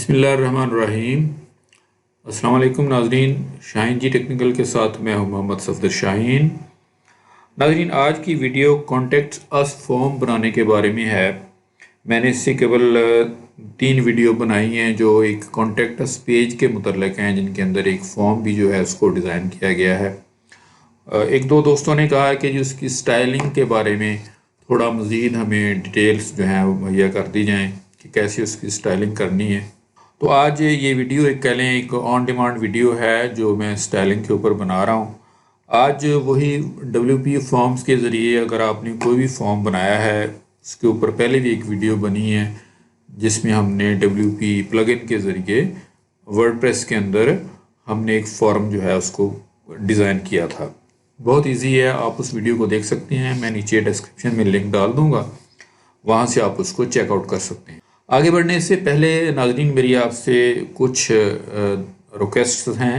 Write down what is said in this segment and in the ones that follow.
बिस्मिल्लाहिर्रहमानिर्रहीम। अस्सलाम वालेकुम नाज़रीन, शाहीन जी टेक्निकल के साथ मैं हूं मोहम्मद सफदर शाहीन। नाज़रीन, आज की वीडियो कॉन्टेक्ट अस फॉर्म बनाने के बारे में है। मैंने इससे केवल 3 वीडियो बनाई हैं जो एक कॉन्टेक्ट अस पेज के मुतल्लिक़ हैं, जिनके अंदर एक फॉर्म भी जो है उसको डिज़ाइन किया गया है। एक दो दोस्तों ने कहा कि जो उसकी स्टाइलिंग के बारे में थोड़ा मज़ीद हमें डिटेल्स जो हैं वो मुहैया कर दी जाएँ कि कैसे उसकी स्टाइलिंग करनी है। तो आज ये वीडियो एक कह लें एक ऑन डिमांड वीडियो है जो मैं स्टाइलिंग के ऊपर बना रहा हूँ। आज वही WP फॉर्म्स के ज़रिए अगर आपने कोई भी फॉर्म बनाया है, उसके ऊपर पहले भी एक वीडियो बनी है जिसमें हमने WP प्लगइन के ज़रिए वर्डप्रेस के अंदर हमने एक फॉर्म जो है उसको डिज़ाइन किया था। बहुत इजी है, आप उस वीडियो को देख सकते हैं। मैं नीचे डिस्क्रिप्शन में लिंक डाल दूँगा, वहाँ से आप उसको चेकआउट कर सकते हैं। आगे बढ़ने से पहले नाज़रीन, मेरी आपसे कुछ रिक्वेस्ट हैं।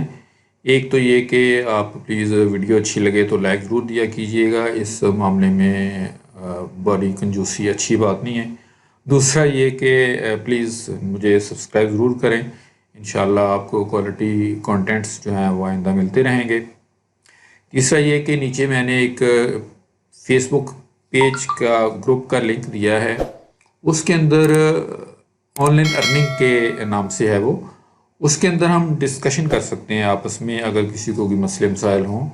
एक तो ये कि आप प्लीज़ वीडियो अच्छी लगे तो लाइक ज़रूर दिया कीजिएगा, इस मामले में बड़ी कंजूसी अच्छी बात नहीं है। दूसरा ये कि प्लीज़ मुझे सब्सक्राइब ज़रूर करें। इंशाल्लाह आपको क्वालिटी कंटेंट्स जो हैं वो आइंदा मिलते रहेंगे। तीसरा ये कि नीचे मैंने एक फेसबुक पेज का ग्रुप का लिंक दिया है, उसके अंदर ऑनलाइन अर्निंग के नाम से है वो। उसके अंदर हम डिस्कशन कर सकते हैं आपस में, अगर किसी को भी मसले मसाइल हों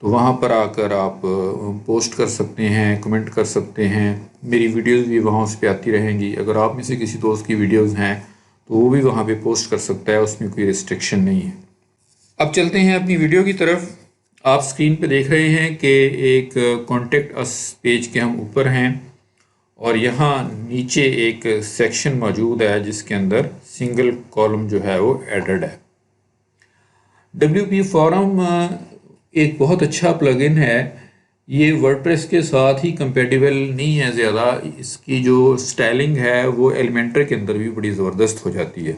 तो वहाँ पर आकर आप पोस्ट कर सकते हैं, कमेंट कर सकते हैं। मेरी वीडियोस भी वहाँ उस पर आती रहेंगी। अगर आप में से किसी दोस्त की वीडियोस हैं तो वो भी वहाँ पे पोस्ट कर सकता है, उसमें कोई रिस्ट्रिक्शन नहीं है। अब चलते हैं अपनी वीडियो की तरफ। आप स्क्रीन पे देख रहे हैं कि एक कॉन्टेक्ट अस पेज के हम ऊपर हैं और यहाँ नीचे एक सेक्शन मौजूद है जिसके अंदर सिंगल कॉलम जो है वो एडेड है। WP फॉर्म एक बहुत अच्छा प्लगइन है। ये वर्डप्रेस के साथ ही कंपेटिबल नहीं है ज़्यादा। इसकी जो स्टाइलिंग है वो एलिमेंटर के अंदर भी बड़ी ज़बरदस्त हो जाती है।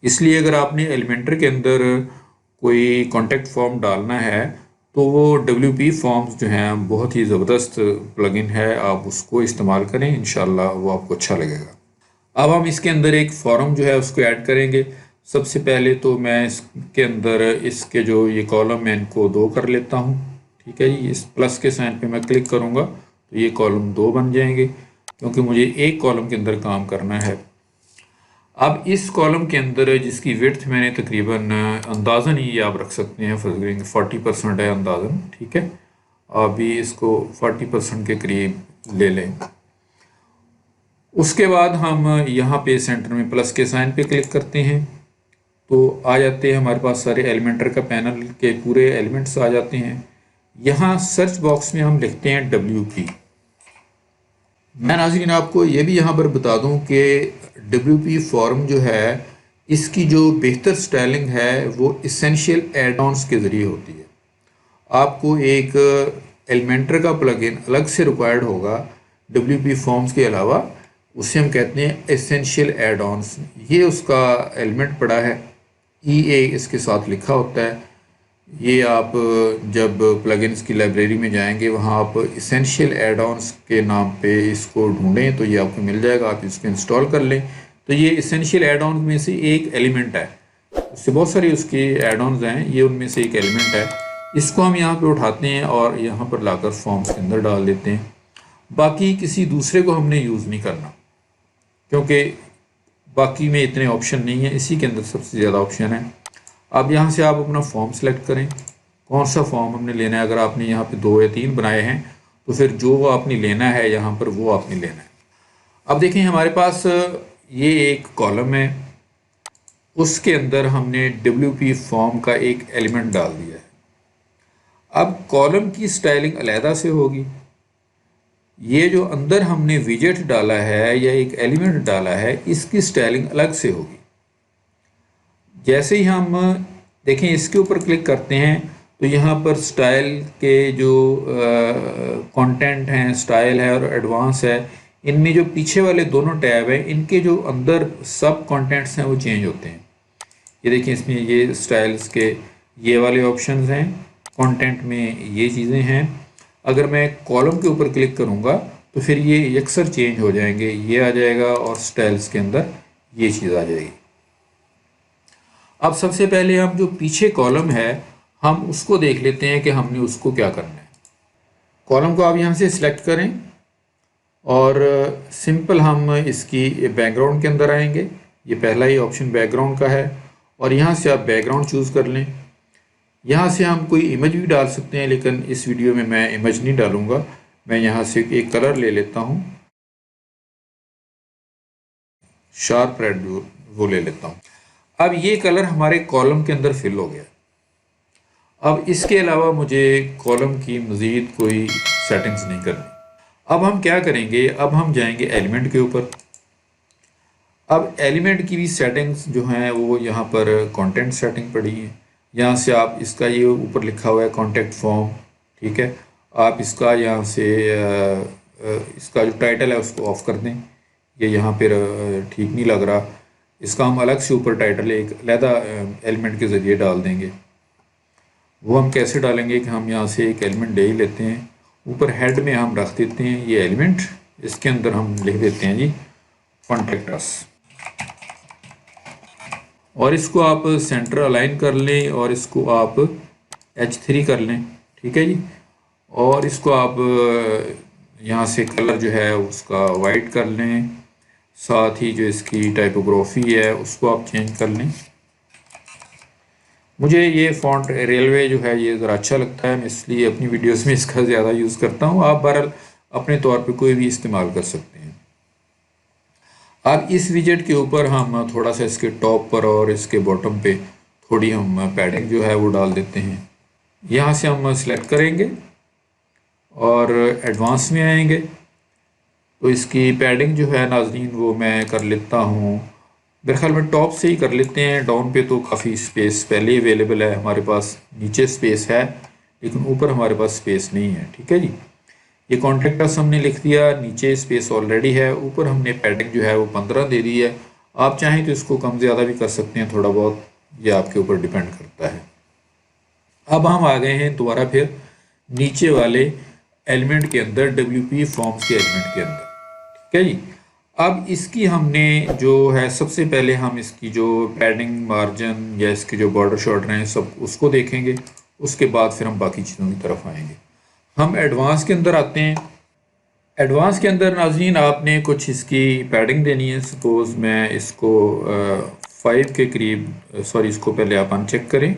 इसलिए अगर आपने एलिमेंटर के अंदर कोई कॉन्टेक्ट फॉर्म डालना है तो वो WP फॉर्म्स जो हैं बहुत ही ज़बरदस्त प्लगइन है, आप उसको इस्तेमाल करें, इंशाल्लाह वो आपको अच्छा लगेगा। अब हम इसके अंदर एक फॉर्म जो है उसको ऐड करेंगे। सबसे पहले तो मैं इसके अंदर इसके जो ये कॉलम है इनको 2 कर लेता हूँ। ठीक है जी, इस प्लस के साइन पे मैं क्लिक करूँगा तो ये कॉलम 2 बन जाएंगे, क्योंकि मुझे एक कॉलम के अंदर काम करना है। अब इस कॉलम के अंदर जिसकी विड्थ मैंने तकरीबन अंदाज़न ही आप रख सकते हैं, फर्ज करेंगे 40% है अंदाज़न। ठीक है, आप भी इसको 40% के करीब ले लें। उसके बाद हम यहाँ पे सेंटर में प्लस के साइन पे क्लिक करते हैं तो आ जाते हैं हमारे पास सारे एलिमेंटर का पैनल के पूरे एलिमेंट्स आ जाते हैं। यहाँ सर्च बॉक्स में हम लिखते हैं WP। मैं नाज़रीन आपको ये भी यहाँ पर बता दूँ कि WP फॉर्म जो है इसकी जो बेहतर स्टाइलिंग है वो इसेंशियल एड-ऑन्स के ज़रिए होती है। आपको एक एलिमेंटर का प्लगइन अलग से रिक्वायर्ड होगा WP फॉर्म्स के अलावा, उसे हम कहते हैं एसेंशियल एड-ऑन्स। ये उसका एलिमेंट पड़ा है, EA इसके साथ लिखा होता है। ये आप जब प्लगइन्स की लाइब्रेरी में जाएंगे वहाँ आप इसेंशियल एड-ऑन्स के नाम पे इसको ढूंढें तो ये आपको मिल जाएगा, आप इसको इंस्टॉल कर लें। तो ये इसेंशियल एड-ऑन्स में से एक एलिमेंट है, उससे बहुत सारे उसके एड-ऑन्स हैं, ये उनमें से एक एलिमेंट है। इसको हम यहाँ पे उठाते हैं और यहाँ पर लाकर फॉर्म्स के अंदर डाल देते हैं। बाकी किसी दूसरे को हमने यूज़ नहीं करना, क्योंकि बाकी में इतने ऑप्शन नहीं है, इसी के अंदर सबसे ज़्यादा ऑप्शन है। अब यहाँ से आप अपना फॉर्म सेलेक्ट करें, कौन सा फॉर्म हमने लेना है। अगर आपने यहाँ पे 2 या 3 बनाए हैं तो फिर जो वो आपने लेना है यहाँ पर वो आपने लेना है। अब देखें हमारे पास ये एक कॉलम है, उसके अंदर हमने WP फॉर्म का एक एलिमेंट डाल दिया है। अब कॉलम की स्टाइलिंग अलहदा से होगी। ये जो अंदर हमने विजेट डाला है या एक एलिमेंट डाला है, इसकी स्टाइलिंग अलग से होगी। जैसे ही हम देखें इसके ऊपर क्लिक करते हैं तो यहाँ पर स्टाइल के जो कंटेंट हैं, स्टाइल है और एडवांस है, इनमें जो पीछे वाले दोनों टैब हैं इनके जो अंदर सब कंटेंट्स हैं वो चेंज होते हैं। ये देखिए इसमें ये स्टाइल्स के ये वाले ऑप्शंस हैं, कंटेंट में ये चीज़ें हैं। अगर मैं कॉलम के ऊपर क्लिक करूँगा तो फिर ये अक्सर चेंज हो जाएंगे, ये आ जाएगा और स्टाइल्स के अंदर ये चीज़ आ जाएगी। अब सबसे पहले हम जो पीछे कॉलम है हम उसको देख लेते हैं कि हमने उसको क्या करना है। कॉलम को आप यहाँ से सिलेक्ट करें और सिंपल हम इसकी बैकग्राउंड के अंदर आएंगे। ये पहला ही ऑप्शन बैकग्राउंड का है और यहाँ से आप बैकग्राउंड चूज़ कर लें। यहाँ से हम कोई इमेज भी डाल सकते हैं, लेकिन इस वीडियो में मैं इमेज नहीं डालूँगा। मैं यहाँ से एक कलर ले लेता हूँ, शार्प रेड वो ले लेता हूँ। अब ये कलर हमारे कॉलम के अंदर फिल हो गया। अब इसके अलावा मुझे कॉलम की मज़ीद कोई सेटिंग्स नहीं करनी। अब हम क्या करेंगे, अब हम जाएंगे एलिमेंट के ऊपर। अब एलिमेंट की भी सेटिंग्स जो हैं वो यहाँ पर कंटेंट सेटिंग पड़ी है। यहाँ से आप इसका ये ऊपर लिखा हुआ है कॉन्टेक्ट फॉर्म, ठीक है। आप इसका यहाँ से इसका जो टाइटल है उसको ऑफ कर दें। ये यहाँ पर ठीक नहीं लग रहा, इसका हम अलग से ऊपर टाइटल एक अलहदा एलिमेंट के ज़रिए डाल देंगे। वो हम कैसे डालेंगे कि हम यहाँ से एक एलिमेंट ले ही लेते हैं, ऊपर हेड में हम रख देते हैं ये एलिमेंट, इसके अंदर हम लिख देते हैं जी कॉन्टेक्ट अस, और इसको आप सेंटर अलाइन कर लें और इसको आप H3 कर लें, ठीक है जी। और इसको आप यहाँ से कलर जो है उसका वाइट कर लें, साथ ही जो इसकी टाइपोग्राफी है उसको आप चेंज कर लें। मुझे ये फ़ॉन्ट रेलवे जो है ये ज़रा अच्छा लगता है, मैं इसलिए अपनी वीडियोस में इसका ज़्यादा यूज़ करता हूँ। आप बहरहाल अपने तौर पे कोई भी इस्तेमाल कर सकते हैं। अब इस विजेट के ऊपर हम थोड़ा सा इसके टॉप पर और इसके बॉटम पे थोड़ी हम पैडिंग जो है वो डाल देते हैं। यहाँ से हम सिलेक्ट करेंगे और एडवांस में आएंगे तो इसकी पैडिंग जो है नाज़रीन वो मैं कर लेता हूँ, मेरे ख्याल में टॉप से ही कर लेते हैं। डाउन पे तो काफ़ी स्पेस पहले ही अवेलेबल है हमारे पास, नीचे स्पेस है लेकिन ऊपर हमारे पास स्पेस नहीं है, ठीक है जी। ये कॉन्टेक्ट अस हमने लिख दिया, नीचे स्पेस ऑलरेडी है, ऊपर हमने पैडिंग जो है वो 15 दे दी है। आप चाहें तो इसको कम ज़्यादा भी कर सकते हैं थोड़ा बहुत, ये आपके ऊपर डिपेंड करता है। अब हम आ गए हैं दोबारा फिर नीचे वाले एलिमेंट के अंदर, WP फॉर्म्स के एलिमेंट के अंदर, ठीक है जी। अब इसकी हमने जो है सबसे पहले हम इसकी जो पैडिंग मार्जिन या इसके जो बॉर्डर शॉर्डर हैं सब उसको देखेंगे, उसके बाद फिर हम बाकी चीज़ों की तरफ आएंगे। हम एडवांस के अंदर आते हैं। एडवांस के अंदर नाज़रीन आपने कुछ इसकी पैडिंग देनी है। सपोज़ मैं इसको 5 के करीब, सॉरी इसको पहले आप अनचेक करें,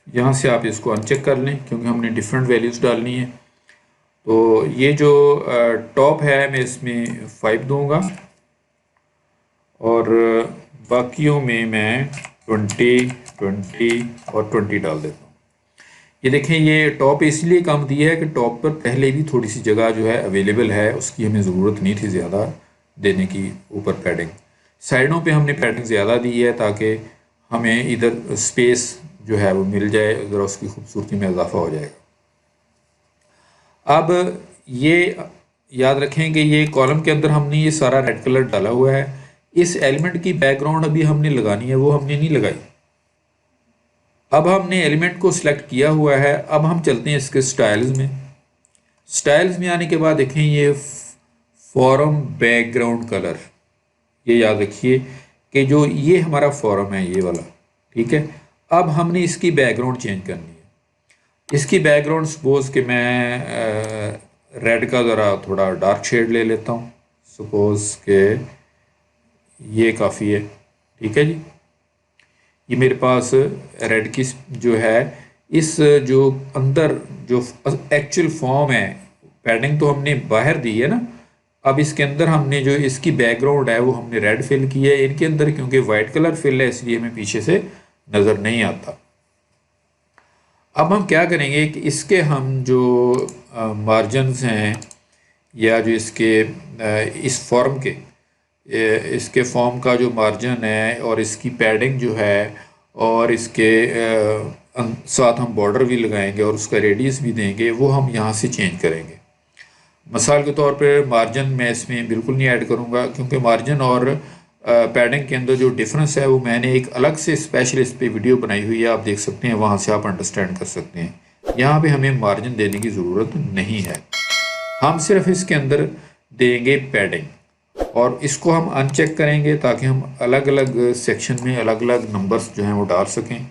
यहाँ से आप इसको अनचेक कर लें क्योंकि हमने डिफरेंट वैल्यूज़ डालनी है। तो ये जो टॉप है मैं इसमें 5 दूंगा और बाकियों में मैं 20, 20 और 20 डाल देता हूँ। ये देखें ये टॉप इसलिए कम दिया है कि टॉप पर पहले भी थोड़ी सी जगह जो है अवेलेबल है, उसकी हमें ज़रूरत नहीं थी ज़्यादा देने की ऊपर पैडिंग। साइडों पे हमने पैडिंग ज़्यादा दी है ताकि हमें इधर स्पेस जो है वो मिल जाए, ज़रा उसकी खूबसूरती में इजाफा हो जाएगा। अब ये याद रखें कि ये कॉलम के अंदर हमने ये सारा रेड कलर डाला हुआ है। इस एलिमेंट की बैकग्राउंड अभी हमने लगानी है, वो हमने नहीं लगाई। अब हमने एलिमेंट को सिलेक्ट किया हुआ है। अब हम चलते हैं इसके स्टाइल्स में। स्टाइल्स में आने के बाद देखें ये फॉर्म बैकग्राउंड कलर, ये याद रखिए कि जो ये हमारा फॉर्म है ये वाला, ठीक है। अब हमने इसकी बैकग्राउंड चेंज करनी है। इसकी बैकग्राउंड सपोज कि मैं रेड का ज़रा थोड़ा डार्क शेड ले लेता हूँ, सपोज के ये काफ़ी है, ठीक है जी। ये मेरे पास रेड की जो है, इस जो अंदर जो एक्चुअल फॉर्म है, पैडिंग तो हमने बाहर दी है ना, अब इसके अंदर हमने जो इसकी बैकग्राउंड है वो हमने रेड फिल की है। इनके अंदर क्योंकि वाइट कलर फिल है इसलिए हमें पीछे से नज़र नहीं आता। अब हम क्या करेंगे कि इसके हम जो मार्जिन्स हैं या जो इसके इस फॉर्म के इसके फॉर्म का जो मार्जिन है और इसकी पैडिंग जो है और इसके साथ हम बॉर्डर भी लगाएंगे और उसका रेडियस भी देंगे, वो हम यहाँ से चेंज करेंगे। मिसाल के तौर पे मार्जिन मैं इसमें बिल्कुल नहीं ऐड करूँगा क्योंकि मार्जिन और पैडिंग के अंदर जो डिफरेंस है वो मैंने एक अलग से स्पेशल इस पे वीडियो बनाई हुई है, आप देख सकते हैं, वहाँ से आप अंडरस्टैंड कर सकते हैं। यहाँ पे हमें मार्जिन देने की ज़रूरत नहीं है, हम सिर्फ इसके अंदर देंगे पैडिंग। और इसको हम अनचेक करेंगे ताकि हम अलग अलग सेक्शन में अलग अलग नंबर्स जो हैं वो डाल सकें।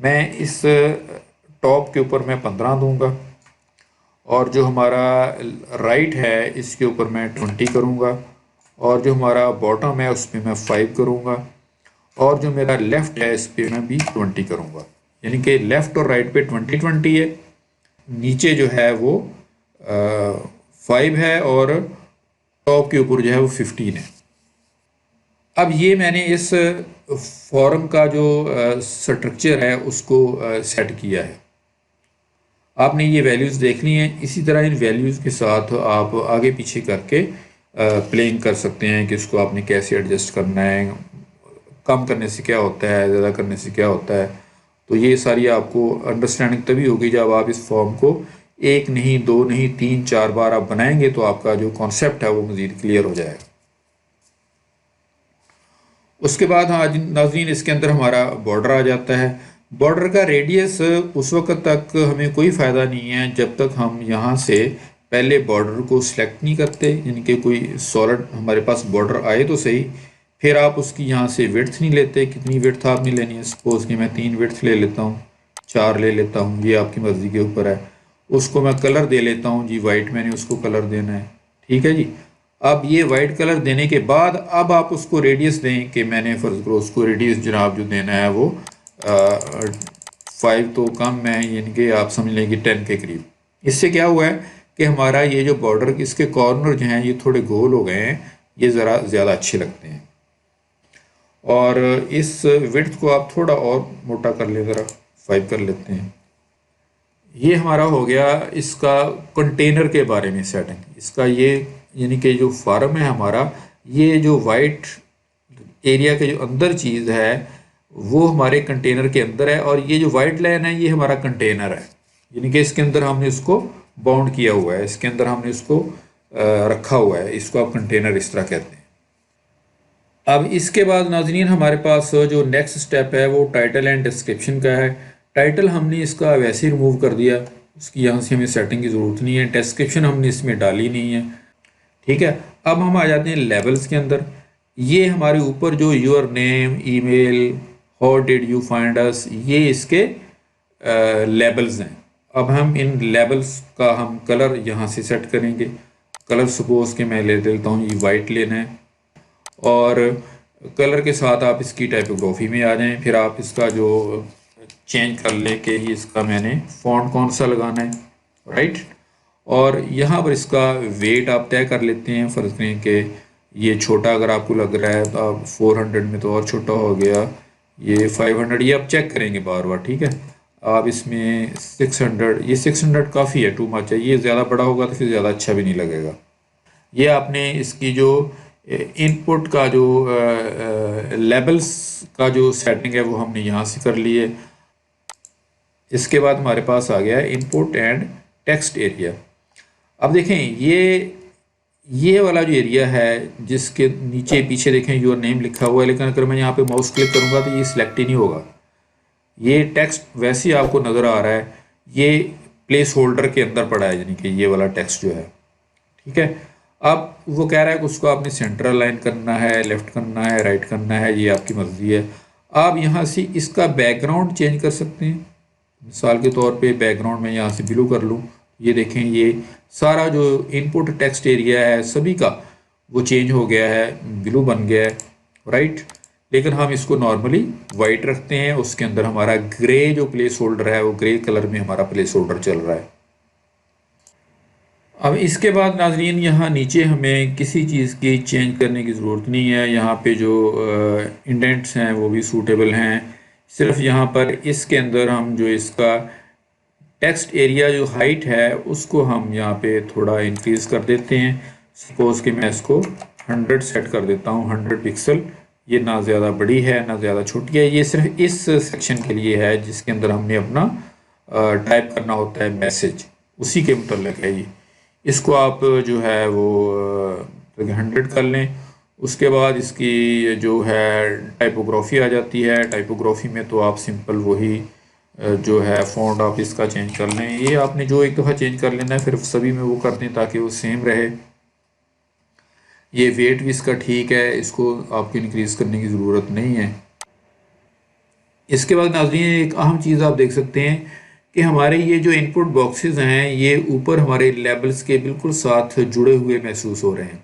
मैं इस टॉप के ऊपर मैं 15 दूंगा और जो हमारा राइट है इसके ऊपर मैं 20 करूंगा और जो हमारा बॉटम है उस पर मैं 5 करूंगा और जो मेरा लेफ़्ट है इस पर मैं भी 20 करूंगा। यानी कि लेफ़्ट और राइट पे 20-20 है, नीचे जो है वो 5 है और टॉप के ऊपर जो है वो 15 है। अब ये मैंने इस फॉर्म का जो स्ट्रक्चर है उसको सेट किया है। आपने ये वैल्यूज़ देख ली हैं। इसी तरह इन वैल्यूज़ के साथ आप आगे पीछे करके प्लेइंग कर सकते हैं कि इसको आपने कैसे एडजस्ट करना है, कम करने से क्या होता है, ज़्यादा करने से क्या होता है। तो ये सारी आपको अंडरस्टैंडिंग तभी होगी जब आप इस फॉर्म को एक नहीं, दो नहीं, 3-4 बार आप बनाएंगे तो आपका जो कॉन्सेप्ट है वो मज़ीद क्लियर हो जाएगा। उसके बाद हाँ नाज़रीन, इसके अंदर हमारा बॉर्डर आ जाता है। बॉर्डर का रेडियस उस वक्त तक हमें कोई फ़ायदा नहीं है जब तक हम यहाँ से पहले बॉर्डर को सिलेक्ट नहीं करते, यानी कि कोई सॉलिड हमारे पास बॉर्डर आए तो सही, फिर आप उसकी यहाँ से विड्थ नहीं लेते। कितनी विड्थ आपने लेनी है, सपोज़ कि मैं 3 विड्थ ले लेता हूँ, 4 ले लेता हूँ, ये आपकी मर्ज़ी के ऊपर है। उसको मैं कलर दे लेता हूँ जी, वाइट मैंने उसको कलर देना है, ठीक है जी। अब ये वाइट कलर देने के बाद अब आप उसको रेडियस दें कि मैंने फ़र्ज़ करो उसको रेडियस जनाब जो देना है वो 5 तो कम है, यानी कि आप समझ लें कि 10 के करीब। इससे क्या हुआ है कि हमारा ये जो बॉर्डर इसके कॉर्नर जो हैं ये थोड़े गोल हो गए हैं, ये ज़रा ज़्यादा अच्छे लगते हैं। और इस विड्थ को आप थोड़ा और मोटा कर लें, ज़रा 5 कर लेते हैं। ये हमारा हो गया इसका कंटेनर के बारे में सेटिंग। इसका ये यानी कि जो फार्म है हमारा, ये जो वाइट एरिया के जो अंदर चीज़ है वो हमारे कंटेनर के अंदर है और ये जो वाइट लाइन है ये हमारा कंटेनर है, यानी कि इसके अंदर हमने इसको बाउंड किया हुआ है, इसके अंदर हमने इसको रखा हुआ है। इसको आप कंटेनर इस तरह कहते हैं। अब इसके बाद नाज़रीन हमारे पास जो नेक्स्ट स्टेप है वो टाइटल एंड डिस्क्रिप्शन का है। टाइटल हमने इसका वैसे ही रिमूव कर दिया, उसकी यहाँ से हमें सेटिंग की ज़रूरत नहीं है। डिस्क्रिप्शन हमने इसमें डाली नहीं है, ठीक है। अब हम आ जाते हैं लेबल्स के अंदर। ये हमारे ऊपर जो your name, email, how did you find us, ये इसके लेबल्स हैं। अब हम इन लेबल्स का हम कलर यहाँ से सेट करेंगे। कलर सपोज के मैं ले लेता हूँ ये वाइट लेना है और कलर के साथ आप इसकी टाइपोग्राफी में आ जाएं। फिर आप इसका जो चेंज कर लें कि इसका मैंने फॉन्ट कौन सा लगाना है, राइट। और यहाँ पर इसका वेट आप तय कर लेते हैं। फ़र्ज़ करें कि ये छोटा अगर आपको लग रहा है तो आप 400 में तो और छोटा हो गया, ये 500, ये आप चेक करेंगे बार बार, ठीक है। आप इसमें 600, ये 600 काफ़ी है, टू मच है। ये ज़्यादा बड़ा होगा तो फिर ज़्यादा अच्छा भी नहीं लगेगा। ये आपने इसकी जो इनपुट का जो लेबल्स का जो सेटिंग है वो हमने यहाँ से कर ली है। इसके बाद हमारे पास आ गया है इनपुट एंड टेक्स्ट एरिया। अब देखें ये वाला जो एरिया है जिसके नीचे पीछे देखें योर नेम लिखा हुआ है, लेकिन अगर मैं यहाँ पे माउस क्लिक करूँगा तो ये सिलेक्ट ही नहीं होगा। ये टेक्स्ट वैसे ही आपको नज़र आ रहा है, ये प्लेस होल्डर के अंदर पड़ा है, यानी कि ये वाला टेक्स्ट जो है, ठीक है। अब वो कह रहा है कि उसको आपने सेंटर अलाइन करना है, लेफ़्ट करना है, राइट करना है, ये आपकी मर्ज़ी है। आप यहाँ से इसका बैकग्राउंड चेंज कर सकते हैं। मिसाल के तौर पे बैकग्राउंड में यहाँ से ब्लू कर लूँ, ये देखें ये सारा जो इनपुट टेक्स्ट एरिया है सभी का वो चेंज हो गया है, ब्लू बन गया है, राइट। लेकिन हम इसको नॉर्मली वाइट रखते हैं, उसके अंदर हमारा ग्रे जो प्लेस होल्डर है वो ग्रे कलर में हमारा प्लेस होल्डर चल रहा है। अब इसके बाद नाजरीन यहाँ नीचे हमें किसी चीज़ की चेंज करने की ज़रूरत नहीं है। यहाँ पे जो इंडेंट्स हैं वो भी सूटेबल हैं। सिर्फ यहाँ पर इसके अंदर हम जो इसका टेक्स्ट एरिया जो हाइट है उसको हम यहाँ पे थोड़ा इंक्रीज़ कर देते हैं। सपोज़ कि मैं इसको 100 सेट कर देता हूँ, 100 पिक्सल। ये ना ज़्यादा बड़ी है ना ज़्यादा छोटी है, ये सिर्फ इस सेक्शन के लिए है जिसके अंदर हमने अपना टाइप करना होता है मैसेज, उसी के मुतल्लिक़ है ये। इसको आप जो है वो 100 कर लें। उसके बाद इसकी जो है टाइपोग्राफी आ जाती है। टाइपोग्राफी में तो आप सिंपल वही जो है फ़ॉन्ट आप इसका चेंज कर लें। ये आपने जो एक दफ़ा चेंज कर लेना है फिर सभी में वो कर दें ताकि वो सेम रहे। ये वेट भी इसका ठीक है, इसको आपको इंक्रीज़ करने की ज़रूरत नहीं है। इसके बाद नाज़रीन एक अहम चीज़ आप देख सकते हैं कि हमारे ये जो इनपुट बॉक्सेस हैं ये ऊपर हमारे लेबल्स के बिल्कुल साथ जुड़े हुए महसूस हो रहे हैं।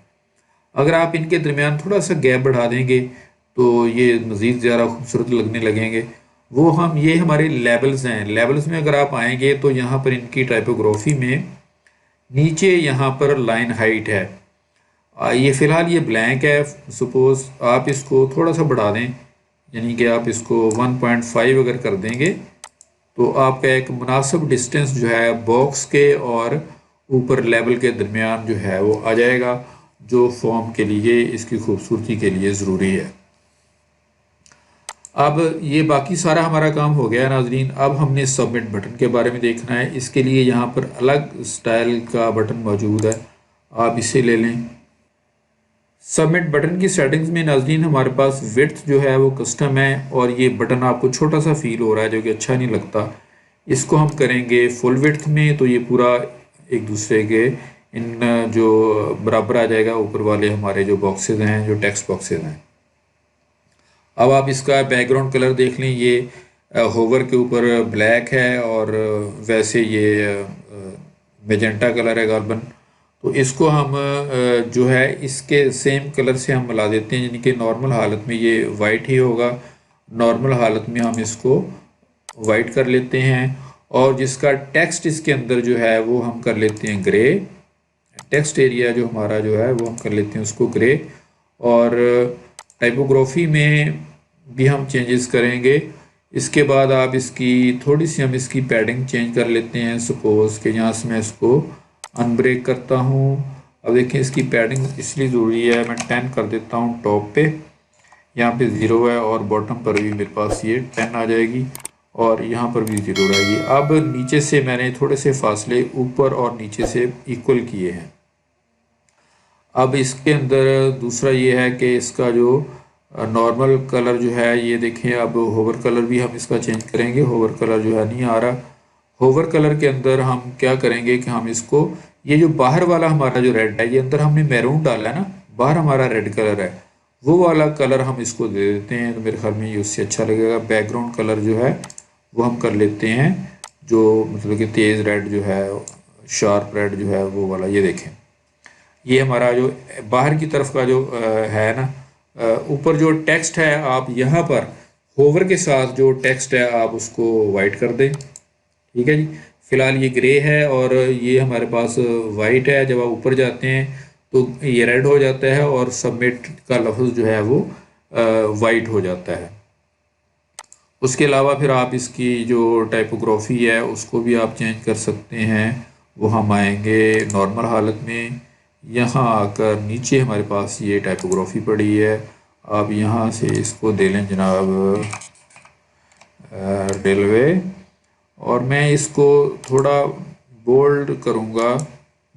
अगर आप इनके दरमियान थोड़ा सा गैप बढ़ा देंगे तो ये मज़ीद ज़्यादा खूबसूरत लगने लगेंगे। वो हम ये हमारे लेबल्स हैं, लेबल्स में अगर आप आएंगे तो यहाँ पर इनकी टाइपोग्राफी में नीचे यहाँ पर लाइन हाइट है। ये फ़िलहाल ये ब्लैंक है, सपोज़ आप इसको थोड़ा सा बढ़ा दें, यानी कि आप इसको 1.5 अगर कर देंगे तो आपका एक मुनासिब डिस्टेंस जो है बॉक्स के और ऊपर लेवल के दरमियान जो है वो आ जाएगा, जो फॉर्म के लिए इसकी खूबसूरती के लिए ज़रूरी है। अब ये बाकी सारा हमारा काम हो गया नाजरीन। अब हमने सबमिट बटन के बारे में देखना है। इसके लिए यहाँ पर अलग स्टाइल का बटन मौजूद है, आप इसे ले लें। सबमिट बटन की सेटिंग्स में नाजरीन हमारे पास विड्थ जो है वो कस्टम है और ये बटन आपको छोटा सा फील हो रहा है जो कि अच्छा नहीं लगता। इसको हम करेंगे फुल विड्थ में, तो ये पूरा एक दूसरे के इन जो बराबर आ जाएगा। ऊपर वाले हमारे जो बॉक्सेस हैं, जो टेक्स्ट बॉक्सेस हैं। अब आप इसका बैकग्राउंड कलर देख लें, ये होवर के ऊपर ब्लैक है और वैसे ये मेजेंटा कलर है गालबन। तो इसको हम जो है इसके सेम कलर से हम मिला देते हैं, यानी कि नॉर्मल हालत में ये वाइट ही होगा। नॉर्मल हालत में हम इसको वाइट कर लेते हैं और जिसका टेक्स्ट इसके अंदर जो है वो हम कर लेते हैं ग्रे। टेक्स्ट एरिया जो हमारा जो है वो हम कर लेते हैं उसको ग्रे। और टाइपोग्राफी में भी हम चेंजेस करेंगे। इसके बाद आप इसकी थोड़ी सी हम इसकी पैडिंग चेंज कर लेते हैं। सपोज़ कि यहाँ से मैं इसको अनब्रेक करता हूँ। अब देखें इसकी पैडिंग इसलिए ज़रूरी है, मैं 10 कर देता हूँ टॉप पे, यहाँ पे 0 है और बॉटम पर भी मेरे पास ये 10 आ जाएगी और यहाँ पर भी 0 रहेगी। अब नीचे से मैंने थोड़े से फासले ऊपर और नीचे से इक्वल किए हैं। अब इसके अंदर दूसरा ये है कि इसका जो नॉर्मल कलर जो है ये देखें, अब होवर कलर भी हम इसका चेंज करेंगे। होवर कलर जो है नहीं आ रहा। होवर कलर के अंदर हम क्या करेंगे कि हम इसको, ये जो बाहर वाला हमारा जो रेड है, ये अंदर हमने मैरून डाला है ना, बाहर हमारा रेड कलर है, वो वाला कलर हम इसको दे देते हैं। तो मेरे ख्याल में ये उससे अच्छा लगेगा। बैकग्राउंड कलर जो है वो हम कर लेते हैं जो मतलब कि तेज़ रेड जो है, शार्प रेड जो है वो वाला। ये देखें ये हमारा जो बाहर की तरफ का जो है ना, ऊपर जो टेक्स्ट है, आप यहाँ पर होवर के साथ जो टेक्स्ट है आप उसको वाइट कर दें। ठीक है जी। फिलहाल ये ग्रे है और ये हमारे पास वाइट है। जब आप ऊपर जाते हैं तो ये रेड हो जाता है और सबमिट का लफ्ज़ जो है वो वाइट हो जाता है। उसके अलावा फिर आप इसकी जो टाइपोग्राफी है उसको भी आप चेंज कर सकते हैं। वो हम आएंगे नॉर्मल हालत में, यहाँ आकर नीचे हमारे पास ये टाइपोग्राफी पड़ी है। आप यहाँ से इसको दे लें जनाब रेलवे, और मैं इसको थोड़ा बोल्ड करूँगा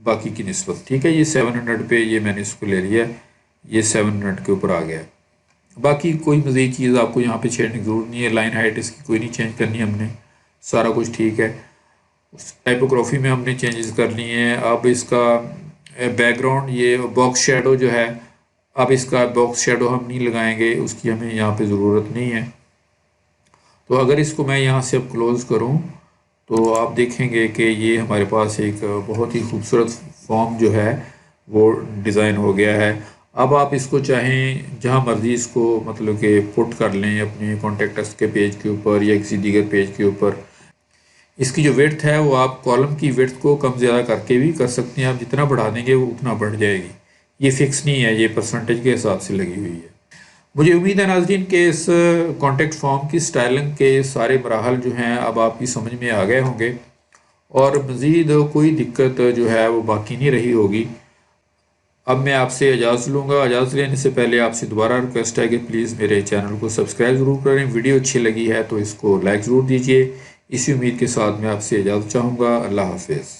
बाकी की निस्बत। ठीक है, ये 700 पे ये मैंने इसको ले लिया, ये 700 के ऊपर आ गया। बाकी कोई मज़ीद चीज़ आपको यहाँ पे छेड़ने की ज़रूरत नहीं है। लाइन हाइट इसकी कोई नहीं चेंज करनी, हमने सारा कुछ ठीक है। उस टाइपोग्राफी में हमने चेंजेस कर लिए हैं। अब इसका बैकग्राउंड, ये बॉक्स शेडो जो है, अब इसका बॉक्स शेडो हम नहीं लगाएंगे, उसकी हमें यहाँ पे ज़रूरत नहीं है। तो अगर इसको मैं यहाँ से अब क्लोज़ करूँ तो आप देखेंगे कि ये हमारे पास एक बहुत ही खूबसूरत फॉर्म जो है वो डिज़ाइन हो गया है। अब आप इसको चाहें जहाँ मर्ज़ी इसको मतलब कि पुट कर लें अपने कॉन्टेक्ट अस के पेज के ऊपर या किसी दीगर पेज के ऊपर। इसकी जो विड्थ है वो आप कॉलम की विड्थ को कम ज़्यादा करके भी कर सकते हैं। आप जितना बढ़ा देंगे वो उतना बढ़ जाएगी। ये फिक्स नहीं है, ये परसेंटेज के हिसाब से लगी हुई है। मुझे उम्मीद है नाज़रीन के इस कॉन्टेक्ट फॉर्म की स्टाइलिंग के सारे मराहल जो हैं अब आपकी समझ में आ गए होंगे और मज़ीद कोई दिक्कत जो है वो बाकी नहीं रही होगी। अब मैं आपसे इजाज़त लूँगा। इजाज़त लेने से पहले आपसे दोबारा रिक्वेस्ट है कि प्लीज़ मेरे चैनल को सब्सक्राइब ज़रूर करें। वीडियो अच्छी लगी है तो इसको लाइक ज़रूर दीजिए। इसी उम्मीद के साथ मैं आपसे इजाज़त चाहूँगा। अल्लाह हाफ़िज़।